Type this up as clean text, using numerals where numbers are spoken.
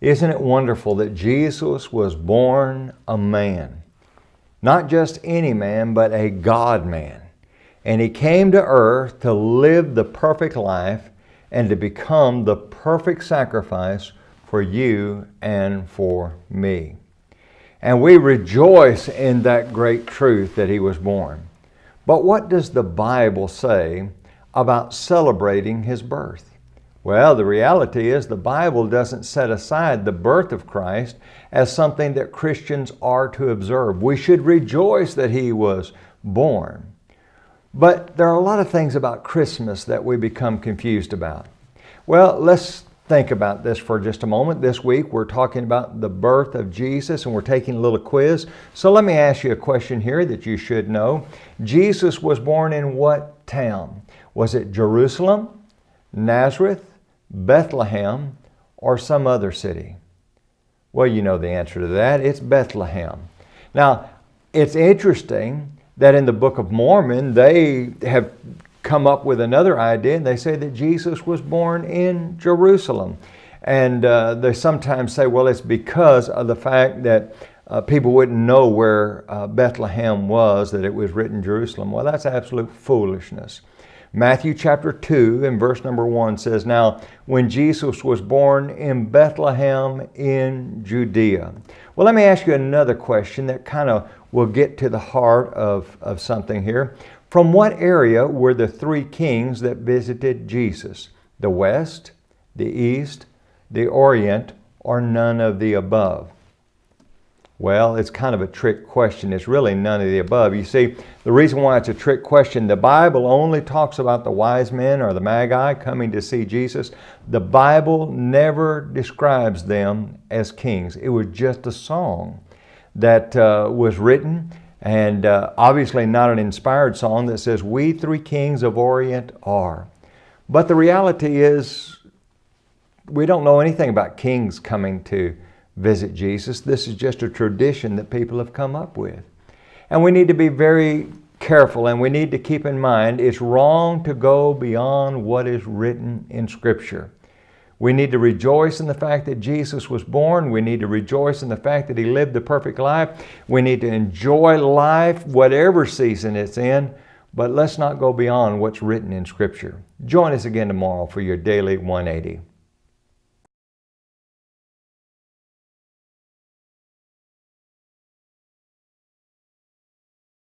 Isn't it wonderful that Jesus was born a man? Not just any man, but a God-man. And He came to earth to live the perfect life and to become the perfect sacrifice for you and for me. And we rejoice in that great truth that He was born. But what does the Bible say about celebrating His birth? Well, the reality is the Bible doesn't set aside the birth of Christ as something that Christians are to observe. We should rejoice that He was born. But there are a lot of things about Christmas that we become confused about. Well, let's think about this for just a moment. This week we're talking about the birth of Jesus and we're taking a little quiz. So let me ask you a question here that you should know. Jesus was born in what town? Was it Jerusalem, Nazareth, Bethlehem, or some other city? Well, you know the answer to that. It's Bethlehem. Now, it's interesting that in the Book of Mormon, they have come up with another idea, and they say that Jesus was born in Jerusalem. And they sometimes say, well, it's because of the fact that people wouldn't know where Bethlehem was, that it was written Jerusalem. Well, that's absolute foolishness. Matthew chapter 2 and verse number 1 says, "Now, when Jesus was born in Bethlehem in Judea." Well, let me ask you another question that kind of will get to the heart of something here. From what area were the three kings that visited Jesus? The West, the East, the Orient, or none of the above? Well, it's kind of a trick question. It's really none of the above. You see, the reason why it's a trick question, the Bible only talks about the wise men or the magi coming to see Jesus. The Bible never describes them as kings. It was just a song that was written, and obviously not an inspired song that says, "We three kings of Orient are." But the reality is, we don't know anything about kings coming to visit Jesus. This is just a tradition that people have come up with. And we need to be very careful, and we need to keep in mind it's wrong to go beyond what is written in Scripture. We need to rejoice in the fact that Jesus was born. We need to rejoice in the fact that He lived the perfect life. We need to enjoy life, whatever season it's in, but let's not go beyond what's written in Scripture. Join us again tomorrow for your Daily 180.